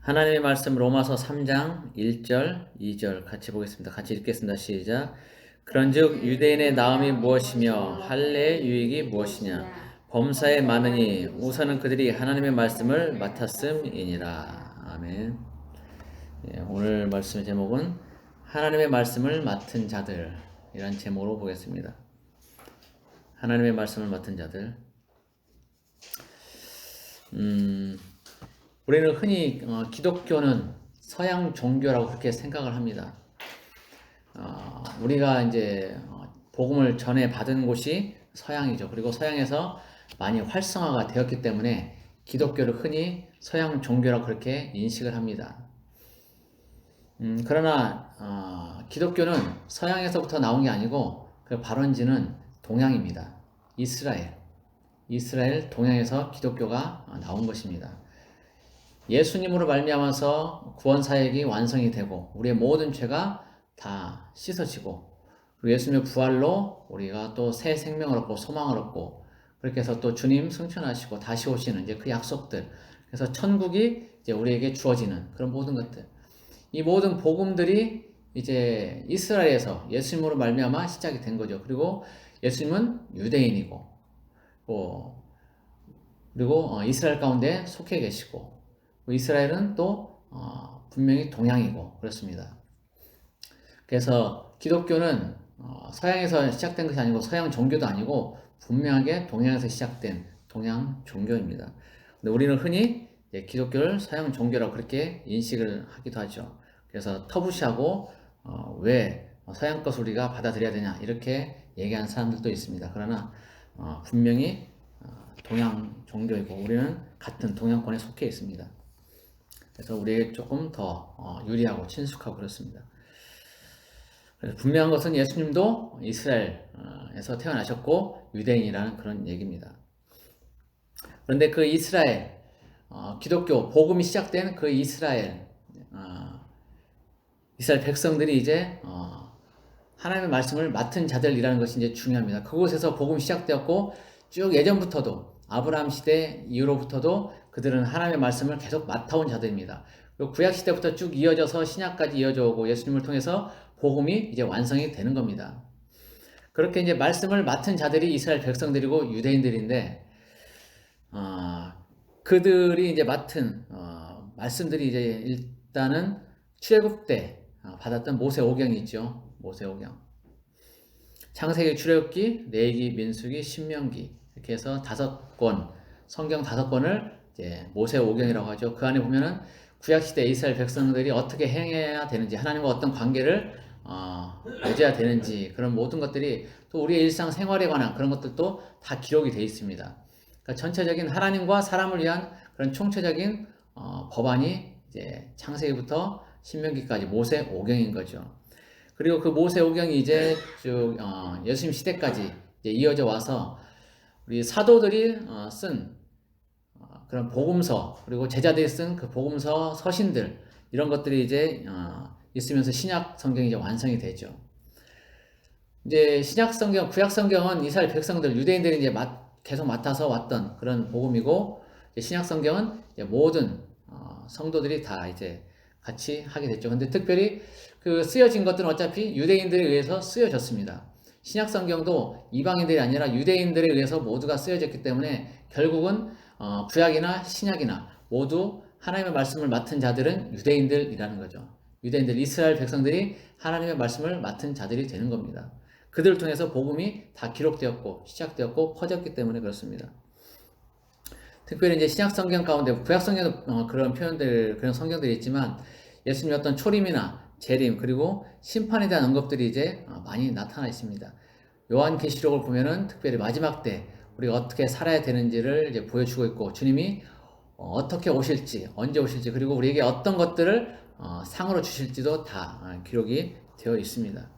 하나님의 말씀 로마서 3장 1절, 2절 같이 보겠습니다. 같이 읽겠습니다. 시작. 그런즉 유대인의 나음이 무엇이며 할례의 유익이 무엇이냐? 범사에 많으니 우선은 그들이 하나님의 말씀을 맡았음이니라. 아멘. 오늘 말씀의 제목은 하나님의 말씀을 맡은 자들이란 제목으로 보겠습니다. 하나님의 말씀을 맡은 자들. 우리는 흔히 기독교는 서양 종교라고 그렇게 생각을 합니다. 우리가 이제 복음을 전해 받은 곳이 서양이죠. 그리고 서양에서 많이 활성화가 되었기 때문에 기독교를 흔히 서양 종교라고 그렇게 인식을 합니다. 그러나 기독교는 서양에서부터 나온 게 아니고 그 발원지는 동양입니다. 이스라엘 동양에서 기독교가 나온 것입니다. 예수님으로 말미암아서 구원 사역이 완성이 되고 우리의 모든 죄가 다 씻어지고 그리고 예수님의 부활로 우리가 또 새 생명을 얻고 소망을 얻고 그렇게 해서 또 주님 승천하시고 다시 오시는 이제 그 약속들, 그래서 천국이 이제 우리에게 주어지는 그런 모든 것들, 이 모든 복음들이 이제 이스라엘에서 예수님으로 말미암아 시작이 된 거죠. 그리고 예수님은 유대인이고 그리고 이스라엘 가운데 속해 계시고 이스라엘은 또 분명히 동양이고 그렇습니다. 그래서 기독교는 서양에서 시작된 것이 아니고 서양 종교도 아니고 분명하게 동양에서 시작된 동양 종교입니다. 근데 우리는 흔히 기독교를 서양 종교라고 그렇게 인식을 하기도 하죠. 그래서 터부시하고 왜 서양 것을 우리가 받아들여야 되냐 이렇게 얘기하는 사람들도 있습니다. 그러나 분명히 동양 종교이고 우리는 같은 동양권에 속해 있습니다. 그래서 우리에게 조금 더 유리하고 친숙하고 그렇습니다. 그래서 분명한 것은 예수님도 이스라엘에서 태어나셨고 유대인이라는 그런 얘기입니다. 그런데 그 이스라엘, 기독교 복음이 시작된 그 이스라엘 백성들이 이제 하나님의 말씀을 맡은 자들이라는 것이 이제 중요합니다. 그곳에서 복음이 시작되었고 쭉 예전부터도 아브라함 시대 이후로부터도 그들은 하나님의 말씀을 계속 맡아온 자들입니다. 그리고 구약 시대부터 쭉 이어져서 신약까지 이어져 오고 예수님을 통해서 복음이 이제 완성이 되는 겁니다. 그렇게 이제 말씀을 맡은 자들이 이스라엘 백성들이고 유대인들인데 그들이 이제 맡은 말씀들이 이제 일단은 출애굽 때 받았던 모세오경이 있죠. 모세오경. 창세기, 출애굽기, 레위기, 민수기, 신명기 이렇게 해서 5권, 성경 5권을 이제 모세오경이라고 하죠. 그 안에 보면은 구약 시대 이스라엘 백성들이 어떻게 행해야 되는지, 하나님과 어떤 관계를 맺어야 되는지 그런 모든 것들이 또 우리의 일상 생활에 관한 그런 것들도 다 기록이 되어 있습니다. 그러니까 전체적인 하나님과 사람을 위한 그런 총체적인 법안이 이제 창세기부터 신명기까지 모세오경인 거죠. 그리고 그 모세오경이 이제 쭉 예수님 시대까지 이제 이어져 와서 우리 사도들이 쓴 그런 복음서 그리고 제자들이 쓴 그 복음서 서신들 이런 것들이 이제 있으면서 신약 성경이 이제 완성이 되죠. 이제 신약 성경, 구약 성경은 이스라엘 백성들 유대인들이 이제 계속 맡아서 왔던 그런 복음이고 신약 성경은 이제 모든 성도들이 다 이제 같이 하게 됐죠. 근데 특별히 그 쓰여진 것들은 어차피 유대인들에 의해서 쓰여졌습니다. 신약 성경도 이방인들이 아니라 유대인들에 의해서 모두가 쓰여졌기 때문에 결국은 구약이나 신약이나 모두 하나님의 말씀을 맡은 자들은 유대인들이라는 거죠. 유대인들, 이스라엘 백성들이 하나님의 말씀을 맡은 자들이 되는 겁니다. 그들을 통해서 복음이 다 기록되었고 시작되었고 퍼졌기 때문에 그렇습니다. 특별히 이제 신약 성경 가운데 구약 성경도 그런 표현들, 그런 성경들이 있지만 예수님의 어떤 초림이나 재림 그리고 심판에 대한 언급들이 이제 많이 나타나 있습니다. 요한계시록을 보면은 특별히 마지막 때 우리가 어떻게 살아야 되는지를 이제 보여주고 있고 주님이 어떻게 오실지, 언제 오실지 그리고 우리에게 어떤 것들을 상으로 주실지도 다 기록이 되어 있습니다.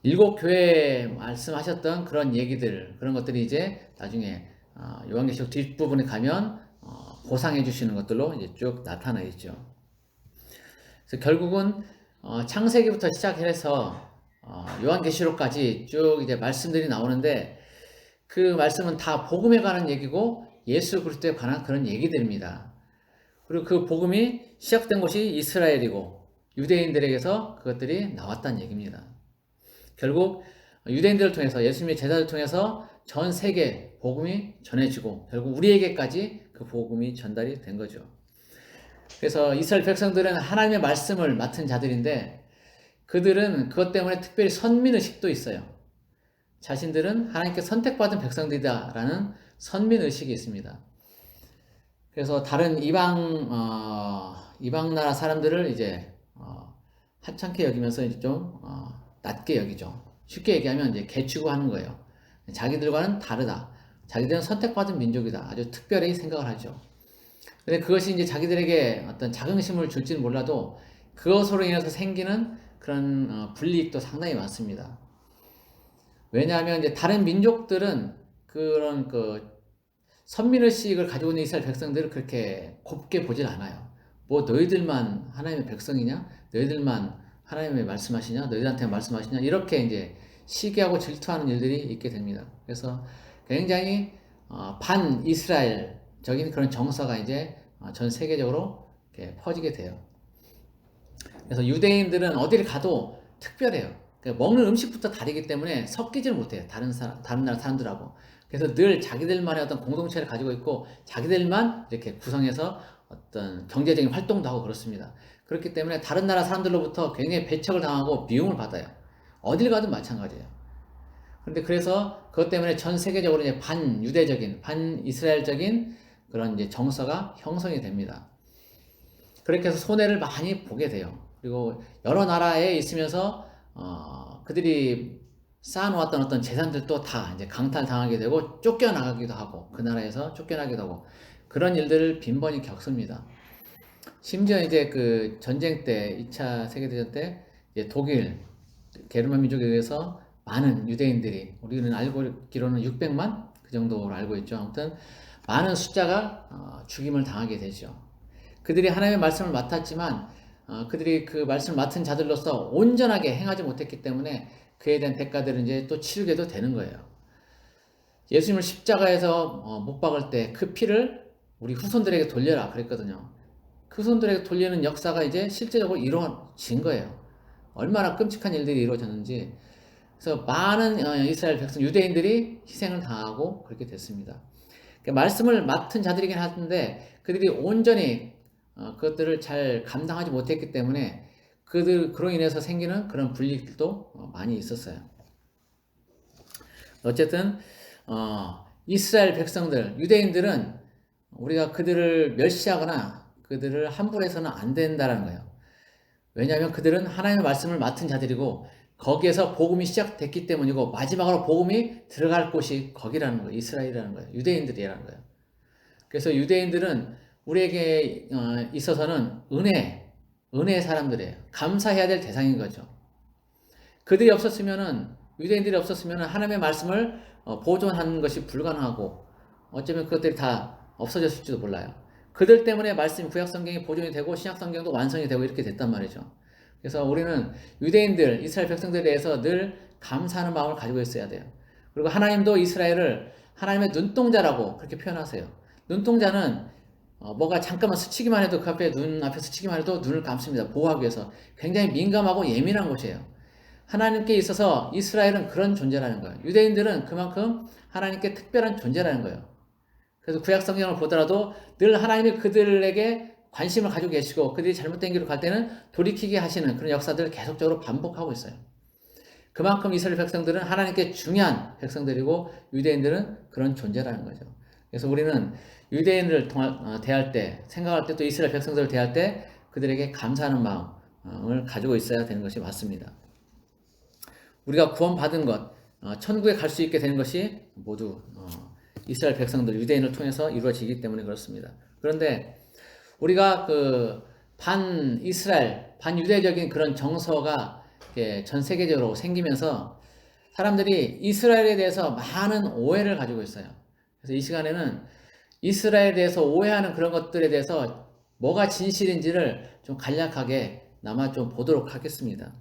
7 교회에 말씀하셨던 그런 얘기들, 그런 것들이 이제 나중에 요한계시록 뒷부분에 가면 보상해 주시는 것들로 이제 쭉 나타나 있죠. 그래서 결국은 창세기부터 시작해서 요한계시록까지 쭉 이제 말씀들이 나오는데 그 말씀은 다 복음에 관한 얘기고 예수 그리스도에 관한 그런 얘기들입니다. 그리고 그 복음이 시작된 곳이 이스라엘이고 유대인들에게서 그것들이 나왔다는 얘기입니다. 결국 유대인들을 통해서 예수님의 제자를 통해서 전 세계 복음이 전해지고 결국 우리에게까지 그 복음이 전달이 된 거죠. 그래서 이스라엘 백성들은 하나님의 말씀을 맡은 자들인데 그들은 그것 때문에 특별히 선민의식도 있어요. 자신들은 하나님께 선택받은 백성들이다라는 선민의식이 있습니다. 그래서 다른 이방 나라 사람들을 이제 하찮게 여기면서 이제 좀 낮게 여기죠. 쉽게 얘기하면 이제 개취구하는 거예요. 자기들과는 다르다. 자기들은 선택받은 민족이다. 아주 특별히 생각을 하죠. 근데 그것이 이제 자기들에게 어떤 자긍심을 줄지는 몰라도 그것으로 인해서 생기는 그런 불이익도 상당히 많습니다. 왜냐하면 이제 다른 민족들은 그런 선민의식을 가지고 있는 이스라엘 백성들을 그렇게 곱게 보질 않아요. 뭐 너희들만 하나님의 백성이냐? 너희들만 하나님의 말씀하시냐? 너희들한테 말씀하시냐? 이렇게 이제 시기하고 질투하는 일들이 있게 됩니다. 그래서 굉장히 반 이스라엘적인 그런 정서가 이제 전 세계적으로 이렇게 퍼지게 돼요. 그래서 유대인들은 어디를 가도 특별해요. 그러니까 먹는 음식부터 다르기 때문에 섞이질 못해요. 다른 나라 사람들하고. 그래서 늘 자기들만의 어떤 공동체를 가지고 있고 자기들만 이렇게 구성해서 어떤 경제적인 활동도 하고 그렇습니다. 그렇기 때문에 다른 나라 사람들로부터 굉장히 배척을 당하고 미움을 받아요. 어딜 가도 마찬가지예요. 그런데 그래서 그것 때문에 전 세계적으로 이제 반유대적인, 반이스라엘적인 그런 이제 정서가 형성이 됩니다. 그렇게 해서 손해를 많이 보게 돼요. 그리고 여러 나라에 있으면서 그들이 쌓아놓았던 어떤 재산들도 다 이제 강탈당하게 되고 쫓겨나가기도 하고 그 나라에서 쫓겨나기도 하고 그런 일들을 빈번히 겪습니다. 심지어 이제 그 전쟁 때 2차 세계대전 때 이제 독일 게르만 민족에 의해서 많은 유대인들이 우리는 알고 있기로는 600만 그 정도로 알고 있죠. 아무튼 많은 숫자가 죽임을 당하게 되죠. 그들이 하나님의 말씀을 맡았지만 그들이 그 말씀을 맡은 자들로서 온전하게 행하지 못했기 때문에 그에 대한 대가들은 이제 또 치르게도 되는 거예요. 예수님을 십자가에서 못 박을 때 그 피를 우리 후손들에게 돌려라 그랬거든요. 그 후손들에게 돌리는 역사가 이제 실제적으로 이루어진 거예요. 얼마나 끔찍한 일들이 이루어졌는지. 그래서 많은 이스라엘 백성, 유대인들이 희생을 당하고 그렇게 됐습니다. 그러니까 말씀을 맡은 자들이긴 하는데 그들이 온전히 그것들을 잘 감당하지 못했기 때문에 그로 인해서 생기는 그런 불이익들도 많이 있었어요. 어쨌든 이스라엘 백성들, 유대인들은 우리가 그들을 멸시하거나 그들을 함부로 해서는 안 된다는 거예요. 왜냐하면 그들은 하나님의 말씀을 맡은 자들이고 거기에서 복음이 시작됐기 때문이고 마지막으로 복음이 들어갈 곳이 거기라는 거예요. 이스라엘이라는 거예요. 유대인들이라는 거예요. 그래서 유대인들은 우리에게 있어서는 은혜의 사람들이에요. 감사해야 될 대상인 거죠. 그들이 없었으면은 유대인들이 없었으면은 하나님의 말씀을 보존하는 것이 불가능하고 어쩌면 그것들이 다 없어졌을지도 몰라요. 그들 때문에 말씀 구약 성경이 보존이 되고 신약 성경도 완성이 되고 이렇게 됐단 말이죠. 그래서 우리는 유대인들, 이스라엘 백성들에 대해서 늘 감사하는 마음을 가지고 있어야 돼요. 그리고 하나님도 이스라엘을 하나님의 눈동자라고 그렇게 표현하세요. 눈동자는 뭐가 잠깐만 스치기만 해도 그 앞에 눈 앞에 스치기만 해도 눈을 감습니다. 보호하기 위해서. 굉장히 민감하고 예민한 곳이에요. 하나님께 있어서 이스라엘은 그런 존재라는 거예요. 유대인들은 그만큼 하나님께 특별한 존재라는 거예요. 그래서 구약 성경을 보더라도 늘 하나님이 그들에게 관심을 가지고 계시고 그들이 잘못된 길로 갈 때는 돌이키게 하시는 그런 역사들을 계속적으로 반복하고 있어요. 그만큼 이스라엘 백성들은 하나님께 중요한 백성들이고 유대인들은 그런 존재라는 거죠. 그래서 우리는 유대인을 대할 때, 생각할 때 또 이스라엘 백성들을 대할 때 그들에게 감사하는 마음을 가지고 있어야 되는 것이 맞습니다. 우리가 구원받은 것, 천국에 갈 수 있게 되는 것이 모두 이스라엘 백성들, 유대인을 통해서 이루어지기 때문에 그렇습니다. 그런데 우리가 그 반이스라엘, 반유대적인 그런 정서가 전 세계적으로 생기면서 사람들이 이스라엘에 대해서 많은 오해를 가지고 있어요. 그래서 이 시간에는 이스라엘에 대해서 오해하는 그런 것들에 대해서 뭐가 진실인지를 좀 간략하게 나마 좀 보도록 하겠습니다.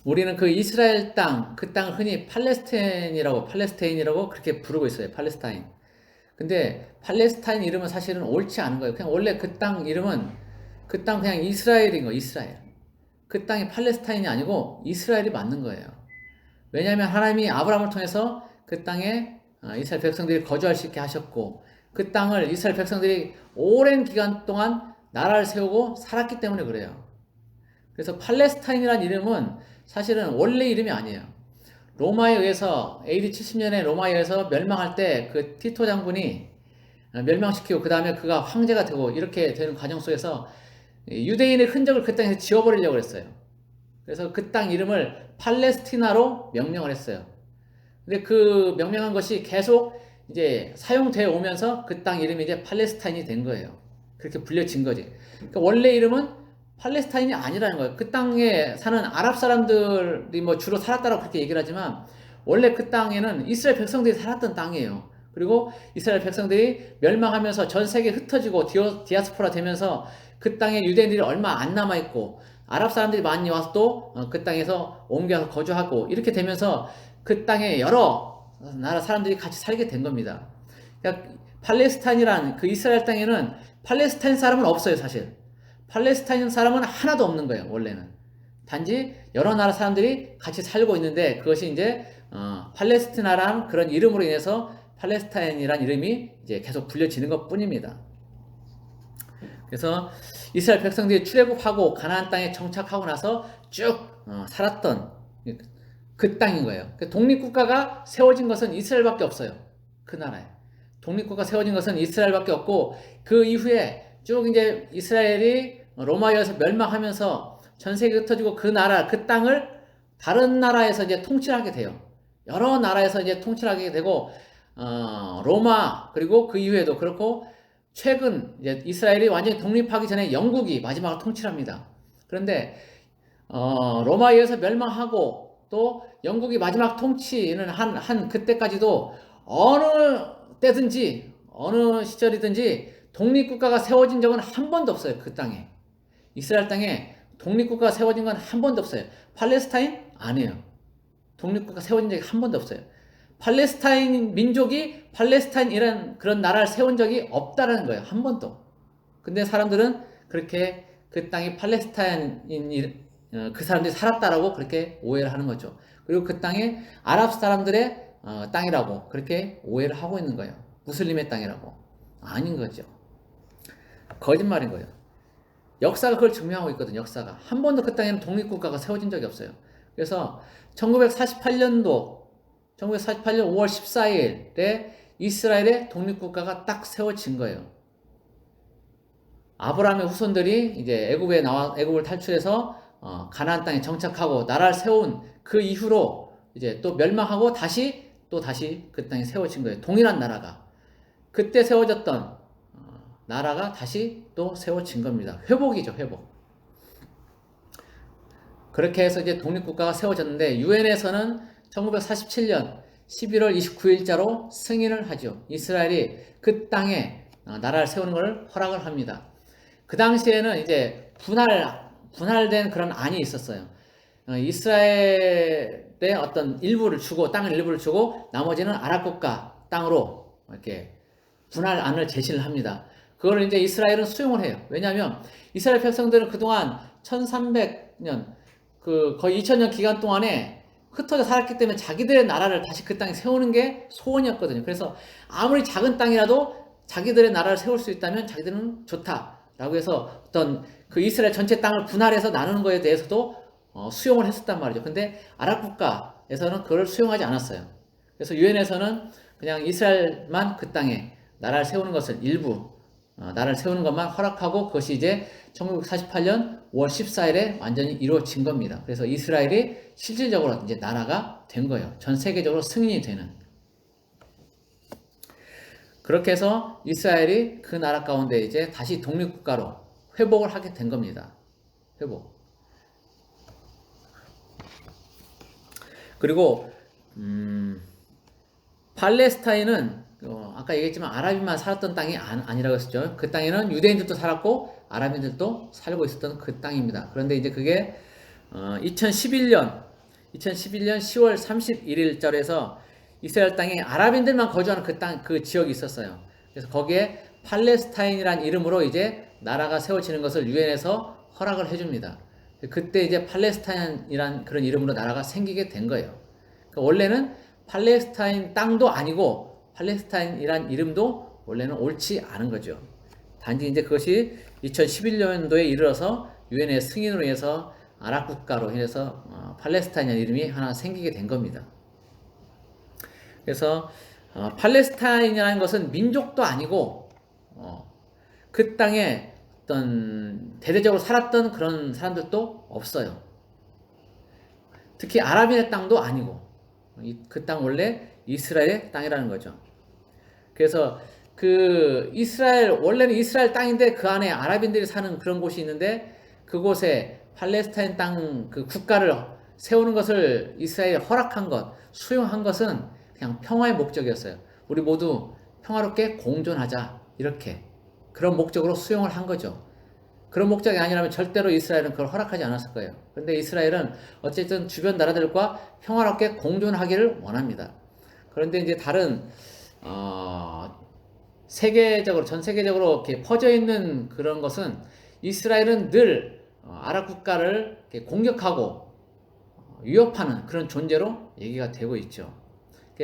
우리는 그 이스라엘 땅, 그 땅을 흔히 팔레스타인이라고 그렇게 부르고 있어요. 팔레스타인. 근데 팔레스타인 이름은 사실은 옳지 않은 거예요. 그냥 원래 그 땅 이름은 그 땅 그냥 이스라엘인 거예요. 이스라엘. 그 땅이 팔레스타인이 아니고 이스라엘이 맞는 거예요. 왜냐하면 하나님이 아브라함을 통해서 그 땅에 이스라엘 백성들이 거주할 수 있게 하셨고 그 땅을 이스라엘 백성들이 오랜 기간 동안 나라를 세우고 살았기 때문에 그래요. 그래서 팔레스타인이라는 이름은 사실은 원래 이름이 아니에요. 로마에 의해서 AD 70년에 로마에 의해서 멸망할 때 그 티토 장군이 멸망시키고 그 다음에 그가 황제가 되고 이렇게 되는 과정 속에서 유대인의 흔적을 그 땅에서 지워버리려고 했어요. 그래서 그 땅 이름을 팔레스티나로 명명을 했어요. 근데 그 명명한 것이 계속 이제 사용되어 오면서 그 땅 이름이 이제 팔레스타인이 된 거예요. 그렇게 불려진 거지. 그러니까 원래 이름은 팔레스타인이 아니라는 거예요. 그 땅에 사는 아랍 사람들이 뭐 주로 살았다라고 그렇게 얘기를 하지만 원래 그 땅에는 이스라엘 백성들이 살았던 땅이에요. 그리고 이스라엘 백성들이 멸망하면서 전 세계에 흩어지고 디아스포라 되면서 그 땅에 유대인들이 얼마 안 남아있고 아랍 사람들이 많이 와서 또 그 땅에서 옮겨서 거주하고 이렇게 되면서 그 땅에 여러 나라 사람들이 같이 살게 된 겁니다. 그러니까 팔레스타인이란 그 이스라엘 땅에는 팔레스타인 사람은 없어요, 사실. 팔레스타인 사람은 하나도 없는 거예요, 원래는. 단지 여러 나라 사람들이 같이 살고 있는데 그것이 이제 팔레스티나라는 그런 이름으로 인해서 팔레스타인이란 이름이 이제 계속 불려지는 것 뿐입니다. 그래서 이스라엘 백성들이 출애굽하고 가나안 땅에 정착하고 나서 쭉 살았던 그 땅인 거예요. 독립국가가 세워진 것은 이스라엘밖에 없어요. 그 나라에. 독립국가 세워진 것은 이스라엘밖에 없고 그 이후에 쭉 이제 이스라엘이 로마에 의해서 멸망하면서 전 세계에 흩어지고 그 나라, 그 땅을 다른 나라에서 이제 통치하게 돼요. 여러 나라에서 이제 통치하게 되고 로마 그리고 그 이후에도 그렇고 최근 이제 이스라엘이 완전히 독립하기 전에 영국이 마지막으로 통치를 합니다. 그런데 로마에 의해서 멸망하고 또 영국이 마지막 통치는 한 그때까지도 어느 때든지 어느 시절이든지 독립국가가 세워진 적은 한 번도 없어요. 그 땅에. 이스라엘 땅에 독립국가가 세워진 건 한 번도 없어요. 팔레스타인? 아니에요. 독립국가 세워진 적이 한 번도 없어요. 팔레스타인 민족이 팔레스타인이라는 그런 나라를 세운 적이 없다라는 거예요. 한 번도. 근데 사람들은 그렇게 그 땅이 팔레스타인인 그 사람들이 살았다라고 그렇게 오해를 하는 거죠. 그리고 그 땅이 아랍 사람들의 땅이라고 그렇게 오해를 하고 있는 거예요. 무슬림의 땅이라고. 아닌 거죠. 거짓말인 거예요. 역사가 그걸 증명하고 있거든요. 역사가. 한 번도 그 땅에는 독립국가가 세워진 적이 없어요. 그래서 1948년 5월 14일에 이스라엘의 독립국가가 딱 세워진 거예요. 아브라함의 후손들이 이제 애굽을 탈출해서 가나안 땅에 정착하고 나라를 세운 그 이후로 이제 또 멸망하고 다시 그 땅에 세워진 거예요. 동일한 나라가. 그때 세워졌던 나라가 다시 또 세워진 겁니다. 회복이죠, 회복. 그렇게 해서 이제 독립국가가 세워졌는데 유엔에서는 1947년 11월 29일자로 승인을 하죠. 이스라엘이 그 땅에 나라를 세우는 걸 허락을 합니다. 그 당시에는 이제 분할된 그런 안이 있었어요. 이스라엘의 어떤 일부를 주고 땅을 일부를 주고 나머지는 아랍 국가 땅으로 이렇게 분할안을 제시를 합니다. 그걸 이제 이스라엘은 수용을 해요. 왜냐하면 이스라엘 백성들은 그동안 1300년 거의 2000년 기간 동안에 흩어져 살았기 때문에 자기들의 나라를 다시 그 땅에 세우는 게 소원이었거든요. 그래서 아무리 작은 땅이라도 자기들의 나라를 세울 수 있다면 자기들은 좋다라고 해서 어떤 그 이스라엘 전체 땅을 분할해서 나누는 거에 대해서도 수용을 했었단 말이죠. 근데 아랍 국가에서는 그걸 수용하지 않았어요. 그래서 유엔에서는 그냥 이스라엘만 그 땅에 나라를 세우는 것을 일부 나라를 세우는 것만 허락하고 그것이 이제 1948년 5월 14일에 완전히 이루어진 겁니다. 그래서 이스라엘이 실질적으로 이제 나라가 된 거예요. 전 세계적으로 승인이 되는. 그렇게 해서 이스라엘이 그 나라 가운데 이제 다시 독립국가로 회복을 하게 된 겁니다. 회복. 그리고 팔레스타인은 아까 얘기했지만 아랍인만 살았던 땅이 아니라고 했었죠. 그 땅에는 유대인들도 살았고 아랍인들도 살고 있었던 그 땅입니다. 그런데 이제 그게 2011년 10월 31일자로 해서 이스라엘 땅에 아랍인들만 거주하는 그 지역이 있었어요. 그래서 거기에 팔레스타인이란 이름으로 이제 나라가 세워지는 것을 유엔에서 허락을 해줍니다. 그때 이제 팔레스타인이란 그런 이름으로 나라가 생기게 된 거예요. 그러니까 원래는 팔레스타인 땅도 아니고 팔레스타인이란 이름도 원래는 옳지 않은 거죠. 단지 이제 그것이 2011년도에 이르러서 유엔의 승인으로 해서 아랍 국가로 해서 팔레스타인이라는 이름이 하나 생기게 된 겁니다. 그래서 팔레스타인이라는 것은 민족도 아니고 그 땅에 어떤 대대적으로 살았던 그런 사람들도 없어요. 특히 아랍인의 땅도 아니고 그 땅 원래 이스라엘의 땅이라는 거죠. 그래서 그 이스라엘 원래는 이스라엘 땅인데 그 안에 아랍인들이 사는 그런 곳이 있는데 그곳에 팔레스타인 땅 그 국가를 세우는 것을 이스라엘이 허락한 것, 수용한 것은 그냥 평화의 목적이었어요. 우리 모두 평화롭게 공존하자 이렇게 그런 목적으로 수용을 한 거죠. 그런 목적이 아니라면 절대로 이스라엘은 그걸 허락하지 않았을 거예요. 그런데 이스라엘은 어쨌든 주변 나라들과 평화롭게 공존하기를 원합니다. 그런데 이제 다른 세계적으로 전 세계적으로 이렇게 퍼져 있는 그런 것은 이스라엘은 늘 아랍 국가를 이렇게 공격하고 위협하는 그런 존재로 얘기가 되고 있죠.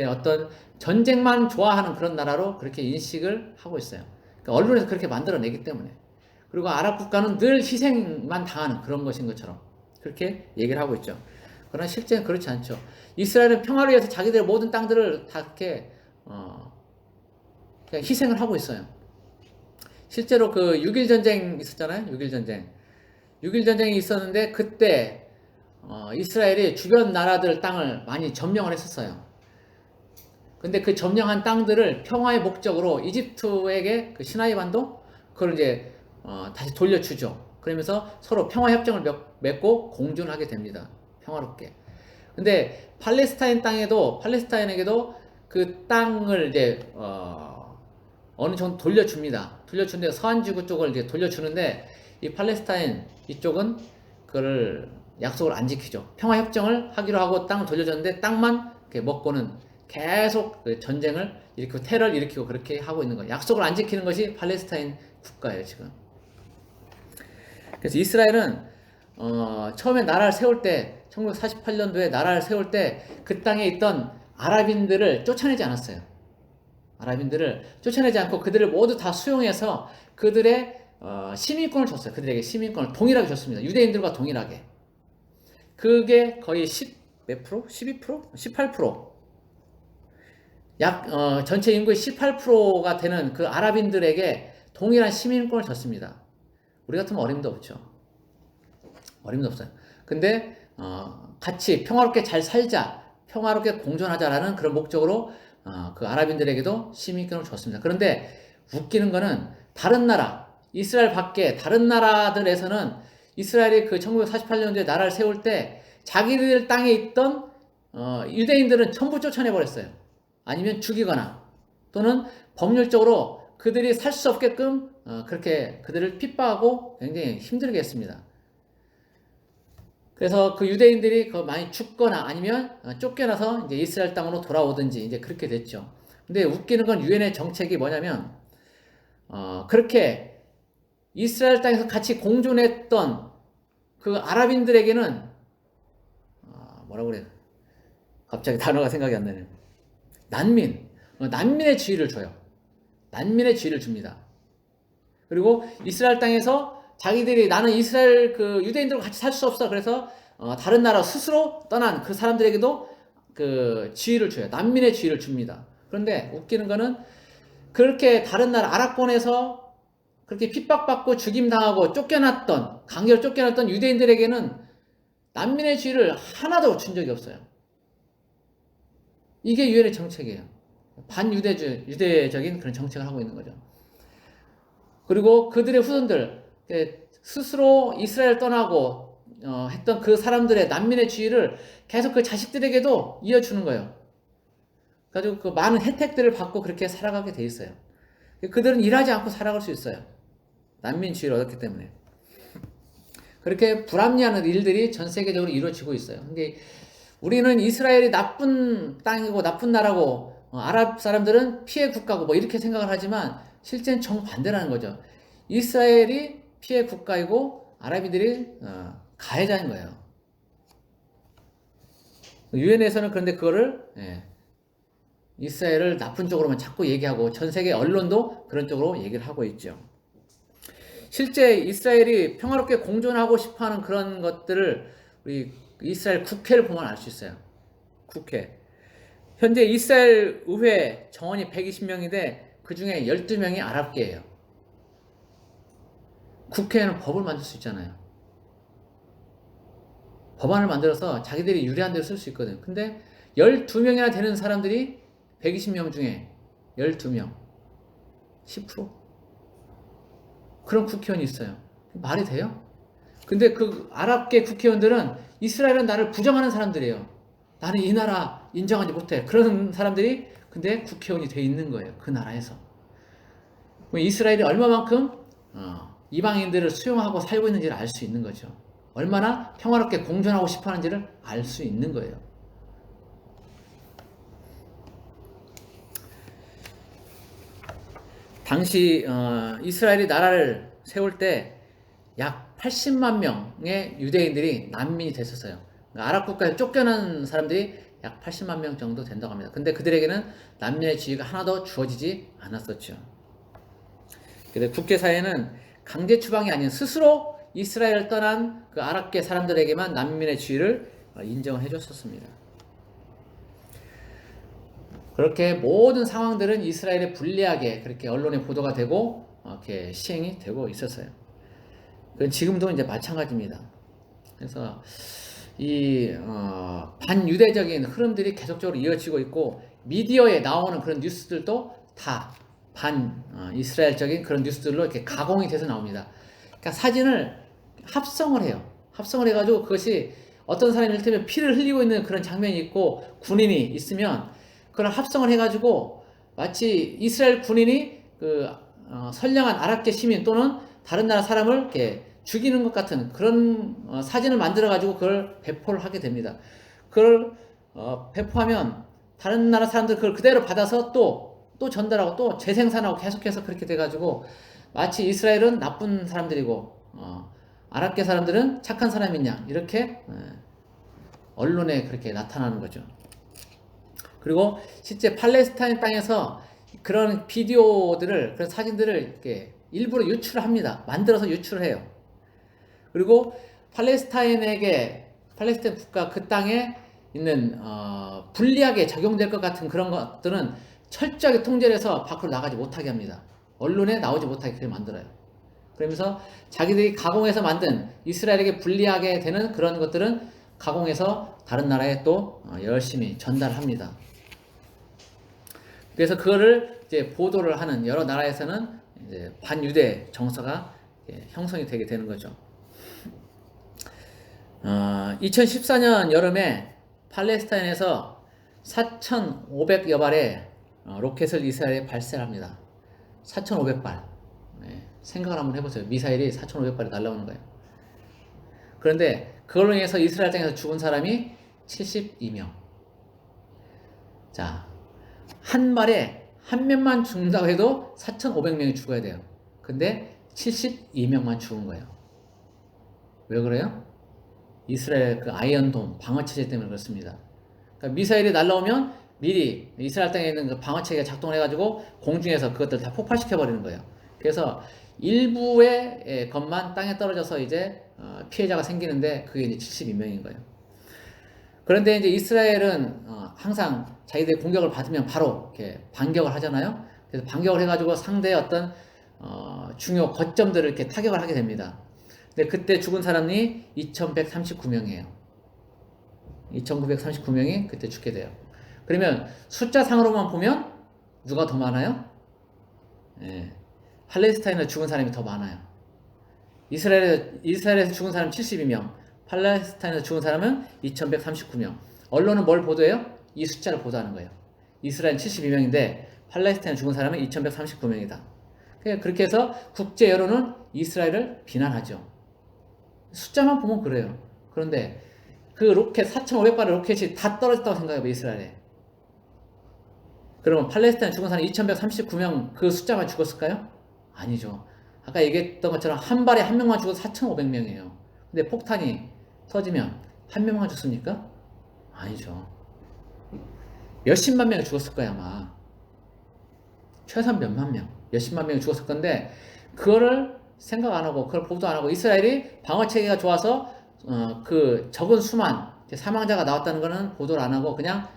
어떤 전쟁만 좋아하는 그런 나라로 그렇게 인식을 하고 있어요. 그러니까 언론에서 그렇게 만들어내기 때문에. 그리고 아랍 국가는 늘 희생만 당하는 그런 것인 것처럼 그렇게 얘기를 하고 있죠. 그러나 실제는 그렇지 않죠. 이스라엘은 평화를 위해서 자기들의 모든 땅들을 다 이렇게 그냥 희생을 하고 있어요. 실제로 그 6.1 전쟁 있었잖아요. 6.1 전쟁. 6.1 전쟁이 있었는데 그때 이스라엘이 주변 나라들 땅을 많이 점령을 했었어요. 근데 그 점령한 땅들을 평화의 목적으로 이집트에게 그 시나이 반도 그걸 이제 다시 돌려주죠. 그러면서 서로 평화협정을 맺고 공존하게 됩니다. 평화롭게. 근데 팔레스타인에게도 그 땅을 이제 어느 정도 돌려줍니다. 돌려주는데 서한지구 쪽을 이제 돌려주는데 이 팔레스타인 이쪽은 그걸 약속을 안 지키죠. 평화협정을 하기로 하고 땅을 돌려줬는데 땅만 이렇게 먹고는 계속 그 전쟁을 일으키고 테러를 일으키고 그렇게 하고 있는 거예요. 약속을 안 지키는 것이 팔레스타인 국가예요, 지금. 그래서 이스라엘은 처음에 나라를 세울 때 1948년도에 나라를 세울 때 그 땅에 있던 아랍인들을 쫓아내지 않았어요. 아랍인들을 쫓아내지 않고 그들을 모두 다 수용해서 그들의 시민권을 줬어요. 그들에게 시민권을 동일하게 줬습니다. 유대인들과 동일하게. 그게 거의 10몇 프로? 12%? 18%. 전체 인구의 18%가 되는 그 아랍인들에게 동일한 시민권을 줬습니다. 우리 같으면 어림도 없죠. 어림도 없어요. 근데 같이 평화롭게 잘 살자, 평화롭게 공존하자라는 그런 목적으로 그 아랍인들에게도 시민권을 줬습니다. 그런데 웃기는 거는 다른 나라, 이스라엘 밖에 다른 나라들에서는 이스라엘이 그 1948년도에 나라를 세울 때 자기들 땅에 있던 유대인들은 전부 쫓아내버렸어요. 아니면 죽이거나 또는 법률적으로 그들이 살 수 없게끔 그렇게 그들을 핍박하고 굉장히 힘들게 했습니다. 그래서 그 유대인들이 많이 죽거나 아니면 쫓겨나서 이제 이스라엘 땅으로 돌아오든지 이제 그렇게 됐죠. 근데 웃기는 건 유엔의 정책이 뭐냐면 그렇게 이스라엘 땅에서 같이 공존했던 그 아랍인들에게는 뭐라고 그래요? 갑자기 단어가 생각이 안 나네요. 난민의 지위를 줘요. 난민의 지위를 줍니다. 그리고 이스라엘 땅에서 자기들이 나는 이스라엘 그 유대인들과 같이 살 수 없어. 그래서 다른 나라 스스로 떠난 그 사람들에게도 그 지위를 줘요. 난민의 지위를 줍니다. 그런데 웃기는 거는 그렇게 다른 나라 아랍권에서 그렇게 핍박받고 죽임당하고 강제로 쫓겨났던 유대인들에게는 난민의 지위를 하나도 준 적이 없어요. 이게 유엔의 정책이에요. 유대적인 그런 정책을 하고 있는 거죠. 그리고 그들의 후손들, 스스로 이스라엘 떠나고 했던 그 사람들의 난민의 지위를 계속 그 자식들에게도 이어주는 거예요. 그래가지고 그 많은 혜택들을 받고 그렇게 살아가게 돼 있어요. 그들은 일하지 않고 살아갈 수 있어요. 난민 지위를 얻었기 때문에. 그렇게 불합리한 일들이 전 세계적으로 이루어지고 있어요. 근데 우리는 이스라엘이 나쁜 땅이고 나쁜 나라고 아랍 사람들은 피해 국가고 뭐 이렇게 생각을 하지만 실제는 정반대라는 거죠. 이스라엘이 피해 국가이고 아랍인들이 가해자인 거예요. 유엔에서는 그런데 그거를 이스라엘을 나쁜 쪽으로만 자꾸 얘기하고 전 세계 언론도 그런 쪽으로 얘기를 하고 있죠. 실제 이스라엘이 평화롭게 공존하고 싶어하는 그런 것들을 우리 이스라엘 국회를 보면 알 수 있어요. 국회. 현재 이스라엘 의회 정원이 120명인데 그 중에 12명이 아랍계예요. 국회에는 법을 만들 수 있잖아요. 법안을 만들어서 자기들이 유리한 대로 쓸 수 있거든요. 근데 12명이나 되는 사람들이 120명 중에 12명, 10%? 그런 국회의원이 있어요. 말이 돼요? 근데 그 아랍계 국회의원들은 이스라엘은 나를 부정하는 사람들이에요. 나는 이 나라 인정하지 못해. 그런 사람들이 근데 국회의원이 돼 있는 거예요. 그 나라에서. 이스라엘이 얼마만큼 이방인들을 수용하고 살고 있는지를 알 수 있는 거죠. 얼마나 평화롭게 공존하고 싶어 하는지를 알 수 있는 거예요. 당시 이스라엘이 나라를 세울 때 약 80만 명의 유대인들이 난민이 됐었어요. 그러니까 아랍 국가에 쫓겨난 사람들이 약 80만 명 정도 된다고 합니다. 근데 그들에게는 난민의 지위가 하나도 주어지지 않았었죠. 그래서 국제사회는 강제 추방이 아닌 스스로 이스라엘을 떠난 그 아랍계 사람들에게만 난민의 지위를 인정을 해줬었습니다. 그렇게 모든 상황들은 이스라엘에 불리하게 그렇게 언론에 보도가 되고 이렇게 시행이 되고 있었어요. 지금도 이제 마찬가지입니다. 그래서 이 반유대적인 흐름들이 계속적으로 이어지고 있고 미디어에 나오는 그런 뉴스들도 다 반 이스라엘적인 그런 뉴스들로 이렇게 가공이 돼서 나옵니다. 그러니까 사진을 합성을 해요. 합성을 해가지고 그것이 어떤 사람이 이를테면 피를 흘리고 있는 그런 장면이 있고 군인이 있으면 그걸 합성을 해가지고 마치 이스라엘 군인이 그 선량한 아랍계 시민 또는 다른 나라 사람을 이렇게 죽이는 것 같은 그런 사진을 만들어 가지고 그걸 배포를 하게 됩니다. 그걸 배포하면 다른 나라 사람들 그걸 그대로 받아서 또 전달하고 또 재생산하고 계속해서 그렇게 돼 가지고 마치 이스라엘은 나쁜 사람들이고 아랍계 사람들은 착한 사람이냐 이렇게 언론에 그렇게 나타나는 거죠. 그리고 실제 팔레스타인 땅에서 그런 비디오들을 그런 사진들을 이렇게 일부러 유출을 합니다. 만들어서 유출을 해요. 그리고 팔레스타인 국가 그 땅에 있는 불리하게 적용될 것 같은 그런 것들은 철저하게 통제를 해서 밖으로 나가지 못하게 합니다. 언론에 나오지 못하게 그렇게 만들어요. 그러면서 자기들이 가공해서 만든 이스라엘에게 불리하게 되는 그런 것들은 가공해서 다른 나라에 또 열심히 전달합니다. 그래서 그거를 이제 보도를 하는 여러 나라에서는 이제 반유대 정서가 형성이 되게 되는 거죠. 2014년 여름에 팔레스타인에서 4,500여 발의 로켓을 이스라엘에 발사합니다. 4,500발. 생각을 한번 해보세요. 미사일이 4,500발이 날라오는 거예요. 그런데 그걸로 인해서 이스라엘 땅에서 죽은 사람이 72명. 자, 한 발에 한 명만 죽는다고 해도 4,500명이 죽어야 돼요. 근데 72명만 죽은 거예요. 왜 그래요? 이스라엘 그 아이언돔 방어체제 때문에 그렇습니다. 그러니까 미사일이 날라오면 미리 이스라엘 땅에 있는 그 방어체계가 작동을 해가지고 공중에서 그것들 다 폭발시켜 버리는 거예요. 그래서 일부의 것만 땅에 떨어져서 이제 피해자가 생기는데 그게 이제 72명인 거예요. 그런데 이제 이스라엘은 항상 자기들이 공격을 받으면 바로 이렇게 반격을 하잖아요. 그래서 반격을 해가지고 상대의 어떤 중요 거점들을 이렇게 타격을 하게 됩니다. 근데 그때 죽은 사람이 2,139명이에요. 2,939명이 그때 죽게 돼요. 그러면 숫자상으로만 보면 누가 더 많아요? 팔레스타인에서 죽은 사람이 더 많아요. 이스라엘에서 죽은 사람 72명, 팔레스타인에서 죽은 사람은 2,139명. 언론은 뭘 보도해요? 이 숫자를 보도하는 거예요. 이스라엘 72명인데 팔레스타인에 죽은 사람은 2,139명이다. 그렇게 해서 국제 여론은 이스라엘을 비난하죠. 숫자만 보면 그래요. 그런데 그 로켓 4,500발의 로켓이 다 떨어졌다고 생각해요. 이스라엘에. 그러면 팔레스타인 죽은 사람 2139명 그 숫자만 죽었을까요? 아니죠. 아까 얘기했던 것처럼 한 발에 한 명만 죽어도 4,500명이에요. 근데 폭탄이 터지면 한 명만 죽습니까? 아니죠. 몇십만 명이 죽었을 거야, 아마. 최소한 몇만 명, 몇십만 명이 죽었을 건데, 그거를 생각 안 하고, 그걸 보도 안 하고, 이스라엘이 방어 체계가 좋아서, 그 적은 수만, 사망자가 나왔다는 거는 보도를 안 하고, 그냥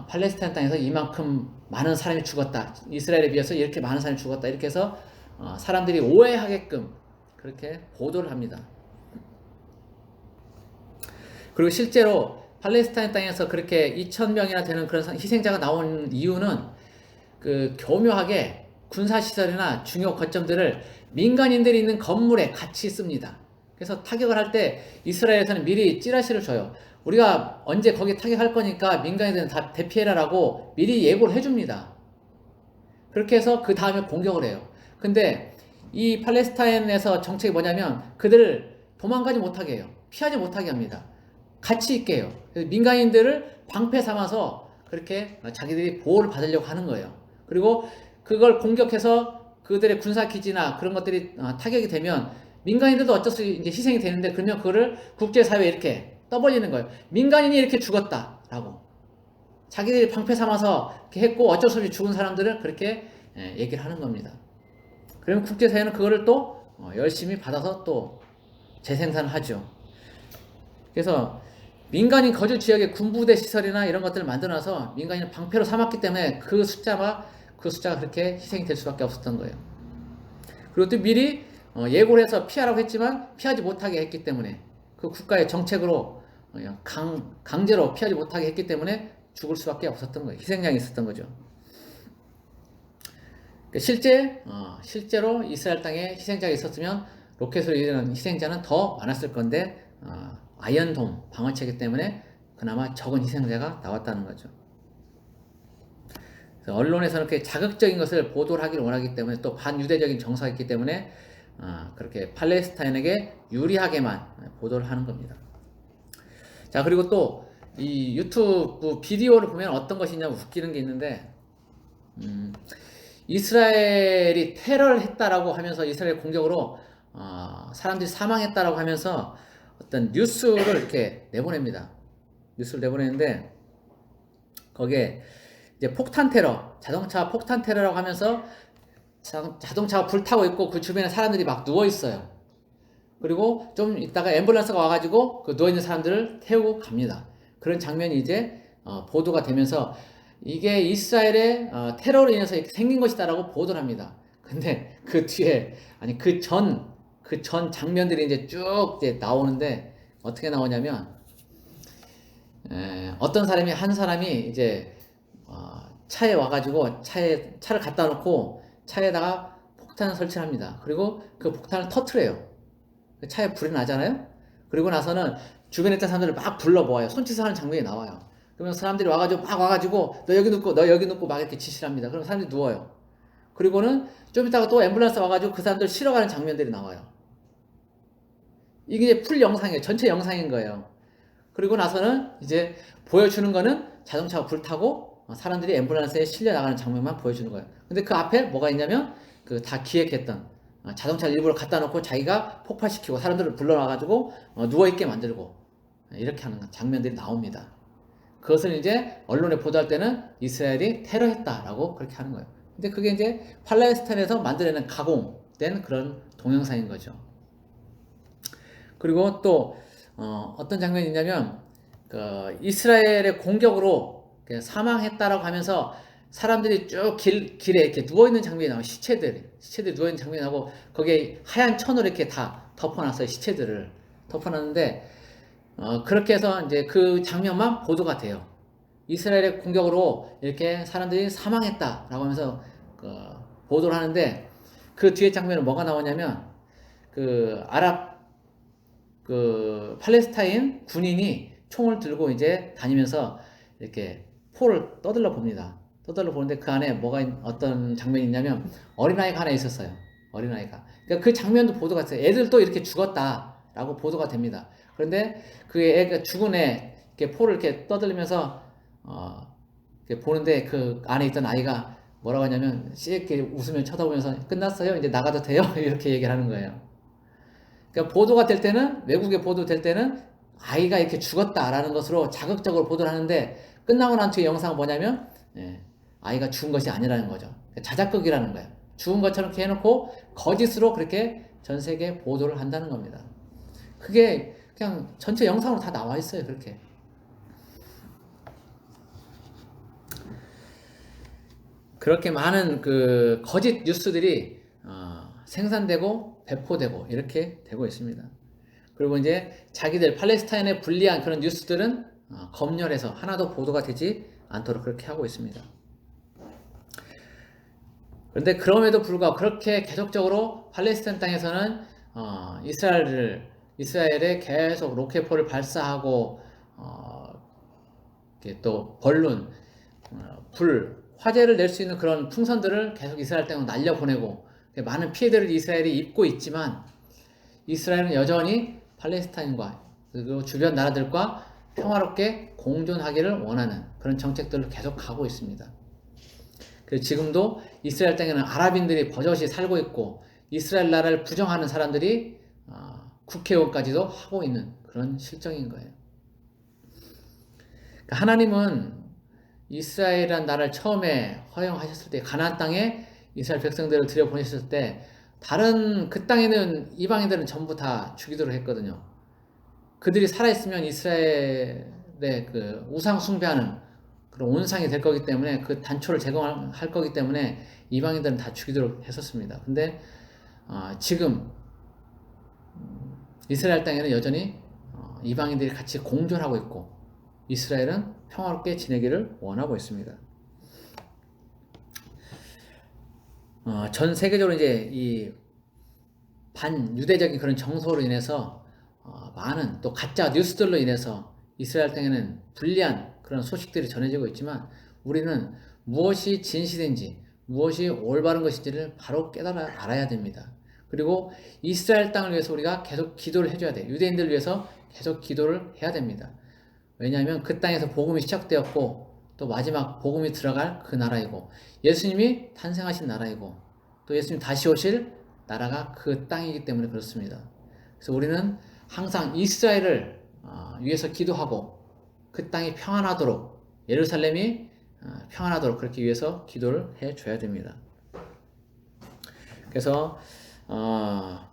팔레스타인 땅에서 이만큼 많은 사람이 죽었다. 이스라엘에 비해서 이렇게 많은 사람이 죽었다. 이렇게 해서 사람들이 오해하게끔 그렇게 보도를 합니다. 그리고 실제로 팔레스타인 땅에서 그렇게 2,000명이나 되는 그런 희생자가 나온 이유는 그 교묘하게 군사시설이나 중요 거점들을 민간인들이 있는 건물에 같이 씁니다. 그래서 타격을 할 때 이스라엘에서는 미리 찌라시를 줘요. 우리가 언제 거기 타격할 거니까 민간인들은 다 대피해라라고 미리 예고를 해줍니다. 그렇게 해서 그 다음에 공격을 해요. 근데 이 팔레스타인에서 정책이 뭐냐면 그들을 도망가지 못하게 해요. 피하지 못하게 합니다. 같이 있게 해요. 민간인들을 방패 삼아서 그렇게 자기들이 보호를 받으려고 하는 거예요. 그리고 그걸 공격해서 그들의 군사기지나 그런 것들이 타격이 되면 민간인들도 어쩔 수 없이 이제 희생이 되는데 그러면 그거를 국제사회에 이렇게 떠벌리는 거예요. 민간인이 이렇게 죽었다라고. 자기들이 방패 삼아서 이렇게 했고 어쩔 수 없이 죽은 사람들을 그렇게 얘기를 하는 겁니다. 그러면 국제사회는 그거를 또 열심히 받아서 또 재생산을 하죠. 그래서 민간인 거주 지역에 군부대 시설이나 이런 것들을 만들어놔서 민간인을 방패로 삼았기 때문에 그 숫자가 그렇게 희생이 될 수밖에 없었던 거예요. 그리고 또 미리 예고를 해서 피하라고 했지만 피하지 못하게 했기 때문에 그 국가의 정책으로 강제로 피하지 못하게 했기 때문에 죽을 수밖에 없었던 거예요. 희생양이 있었던 거죠. 실제로 이스라엘 땅에 희생자가 있었으면 로켓으로 일어난 희생자는 더 많았을 건데 아이언돔 방어체계 때문에 그나마 적은 희생자가 나왔다는 거죠. 언론에서는 그렇게 자극적인 것을 보도를 하기를 원하기 때문에 또 반유대적인 정서가 있기 때문에 그렇게 팔레스타인에게 유리하게만 보도를 하는 겁니다. 자, 그리고 또 이 유튜브 비디오를 보면 어떤 것이 있냐면 웃기는 게 있는데 이스라엘이 테러를 했다라고 하면서 이스라엘 공격으로 사람들이 사망했다라고 하면서 어떤 뉴스를 이렇게 내보냅니다. 뉴스를 내보내는데 거기에 이제 폭탄 테러, 자동차 폭탄 테러라고 하면서 자동차가 불타고 있고 그 주변에 사람들이 막 누워 있어요. 그리고 좀 있다가 앰뷸런스가 와가지고 그 누워 있는 사람들을 태우고 갑니다. 그런 장면이 이제 보도가 되면서 이게 이스라엘의 테러로 인해서 생긴 것이다라고 보도를 합니다. 근데 그 뒤에 아니 그 전 장면들이 이제 쭉 이제 나오는데 어떻게 나오냐면 어떤 사람이 한 사람이 이제 차에 와가지고 차를 갖다 놓고 차에다가 폭탄을 설치합니다. 그리고 그 폭탄을 터트려요. 차에 불이 나잖아요. 그리고 나서는 주변에 있던 사람들을 막 불러 모아요. 손짓을 하는 장면이 나와요. 그러면 사람들이 와가지고 너 여기 눕고 막 이렇게 지시를 합니다. 그럼 사람들이 누워요. 그리고는 좀 이따가 또 앰뷸런스 와가지고 그 사람들 실어가는 장면들이 나와요. 이게 풀 영상이에요. 전체 영상인 거예요. 그리고 나서는 이제 보여주는 거는 자동차가 불타고 사람들이 앰뷸런스에 실려 나가는 장면만 보여주는 거예요. 근데 그 앞에 뭐가 있냐면 그 다 기획했던 자동차를 일부러 갖다 놓고 자기가 폭발시키고 사람들을 불러놔가지고 누워있게 만들고 이렇게 하는 장면들이 나옵니다. 그것을 이제 언론에 보도할 때는 이스라엘이 테러했다라고 그렇게 하는 거예요. 근데 그게 이제 팔레스타인에서 만들어낸 가공된 그런 동영상인 거죠. 그리고 또 어떤 장면이 있냐면 그 이스라엘의 공격으로 사망했다라고 하면서 사람들이 쭉 길에 이렇게 누워있는 장면이 나와요. 시체들이 누워있는 장면이 나오고 거기에 하얀 천으로 이렇게 다 덮어놨어요. 시체들을 덮어놨는데 그렇게 해서 이제 그 장면만 보도가 돼요. 이스라엘의 공격으로 이렇게 사람들이 사망했다라고 하면서 보도를 하는데 그 뒤에 장면은 뭐가 나오냐면 그 팔레스타인 군인이 총을 들고 이제 다니면서 이렇게 포를 떠들러 봅니다. 떠들러 보는데 그 안에 어떤 장면이 있냐면 어린아이가 하나 있었어요. 어린아이가. 그러니까 그 장면도 보도가 됐어요. 애들도 이렇게 죽었다라고 보도가 됩니다. 그런데 그 애가 죽은 애 이렇게 포를 이렇게 떠들면서 보는데 그 안에 있던 아이가 뭐라고 하냐면 이렇게 웃으며 쳐다보면서 끝났어요? 이제 나가도 돼요? 이렇게 얘기를 하는 거예요. 그러니까 보도가 될 때는 외국에 보도될 때는 아이가 이렇게 죽었다라는 것으로 자극적으로 보도를 하는데 끝나고 난 뒤에 영상은 뭐냐면 아이가 죽은 것이 아니라는 거죠. 자작극이라는 거예요. 죽은 것처럼 이렇게 해놓고 거짓으로 그렇게 전 세계에 보도를 한다는 겁니다. 그게 그냥 전체 영상으로 다 나와 있어요. 그렇게. 그렇게 많은 그 거짓 뉴스들이 생산되고 배포되고 이렇게 되고 있습니다. 그리고 이제 자기들 팔레스타인에 불리한 그런 뉴스들은 검열해서 하나도 보도가 되지 않도록 그렇게 하고 있습니다. 그런데 그럼에도 불구하고 그렇게 계속적으로 팔레스타인 땅에서는 이스라엘에 계속 로켓포를 발사하고 또 벌룬, 불, 화재를 낼 수 있는 그런 풍선들을 계속 이스라엘 땅으로 날려보내고 많은 피해들을 이스라엘이 입고 있지만 이스라엘은 여전히 팔레스타인과 그리고 주변 나라들과 평화롭게 공존하기를 원하는 그런 정책들을 계속 가고 있습니다. 그래서 지금도 이스라엘 땅에는 아랍인들이 버젓이 살고 있고 이스라엘 나라를 부정하는 사람들이 국회의원까지도 하고 있는 그런 실정인 거예요. 그러니까 하나님은 이스라엘이라는 나라를 처음에 허용하셨을 때 가나안 땅에 이스라엘 백성들을 들여보냈을 때 다른 그 땅에는 이방인들은 전부 다 죽이도록 했거든요. 그들이 살아있으면 이스라엘의 그 우상 숭배하는 그런 온상이 될 거기 때문에 그 단초를 제공할 거기 때문에 이방인들은 다 죽이도록 했었습니다. 근데 지금 이스라엘 땅에는 여전히 이방인들이 같이 공존하고 있고 이스라엘은 평화롭게 지내기를 원하고 있습니다. 전 세계적으로 이제 이 반유대적인 그런 정서로 인해서 많은 또 가짜 뉴스들로 인해서 이스라엘 땅에는 불리한 그런 소식들이 전해지고 있지만 우리는 무엇이 진실인지 무엇이 올바른 것인지를 바로 깨달아 알아야 됩니다. 그리고 이스라엘 땅을 위해서 우리가 계속 기도를 해줘야 돼요. 유대인들을 위해서 계속 기도를 해야 됩니다. 왜냐하면 그 땅에서 복음이 시작되었고 또 마지막 복음이 들어갈 그 나라이고 예수님이 탄생하신 나라이고 또 예수님 다시 오실 나라가 그 땅이기 때문에 그렇습니다. 그래서 우리는 항상 이스라엘을 위해서 기도하고 그 땅이 평안하도록 예루살렘이 평안하도록 그렇게 위해서 기도를 해줘야 됩니다. 그래서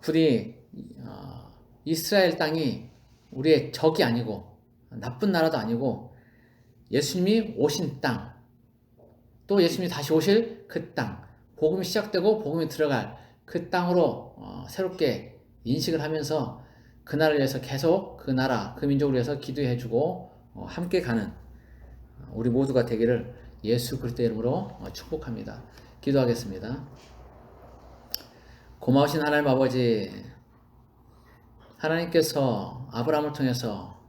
부디 이스라엘 땅이 우리의 적이 아니고 나쁜 나라도 아니고 예수님이 오신 땅, 또 예수님이 다시 오실 그 땅, 복음이 시작되고 복음이 들어갈 그 땅으로 새롭게 인식을 하면서 그 나라를 위해서 계속 그 나라, 그 민족을 위해서 기도해주고 함께 가는 우리 모두가 되기를 예수 그리스도의 이름으로 축복합니다. 기도하겠습니다. 고마우신 하나님 아버지, 하나님께서 아브라함을 통해서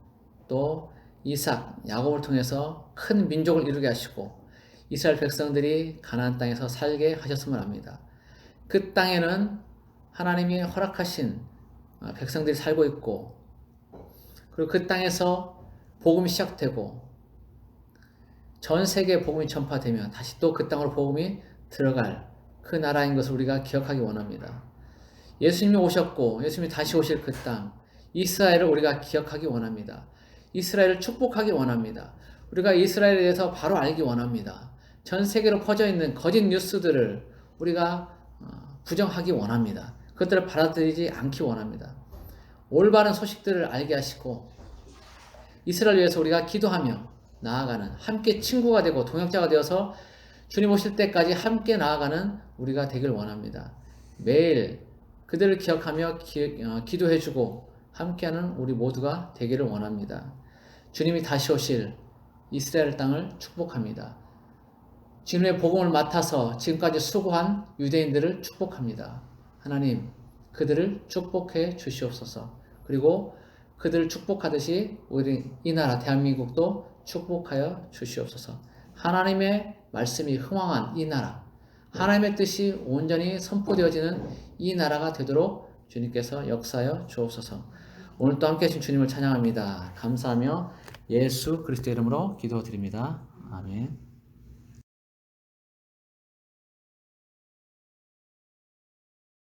또 이삭, 야곱을 통해서 큰 민족을 이루게 하시고 이스라엘 백성들이 가나안 땅에서 살게 하셨음을 압니다. 그 땅에는 하나님이 허락하신 백성들이 살고 있고 그리고 그 땅에서 복음이 시작되고 전 세계에 복음이 전파되며 다시 또 그 땅으로 복음이 들어갈 그 나라인 것을 우리가 기억하기 원합니다. 예수님이 오셨고 예수님이 다시 오실 그 땅 이스라엘을 우리가 기억하기 원합니다. 이스라엘을 축복하기 원합니다. 우리가 이스라엘에 대해서 바로 알기 원합니다. 전 세계로 퍼져 있는 거짓 뉴스들을 우리가 부정하기 원합니다. 그것들을 받아들이지 않기 원합니다. 올바른 소식들을 알게 하시고 이스라엘 위해서 우리가 기도하며 나아가는 함께 친구가 되고 동역자가 되어서 주님 오실 때까지 함께 나아가는 우리가 되길 원합니다. 매일 그들을 기억하며 기도해주고 함께하는 우리 모두가 되기를 원합니다. 주님이 다시 오실 이스라엘 땅을 축복합니다. 주님의 복음을 맡아서 지금까지 수고한 유대인들을 축복합니다. 하나님, 그들을 축복해 주시옵소서. 그리고 그들을 축복하듯이 우리 이 나라 대한민국도 축복하여 주시옵소서. 하나님의 말씀이 흥왕한 이 나라, 하나님의 뜻이 온전히 선포되어지는 이 나라가 되도록 주님께서 역사하여 주옵소서. 오늘 또 함께 하신 주님을 찬양합니다. 감사하며 예수 그리스도의 이름으로 기도드립니다. 아멘.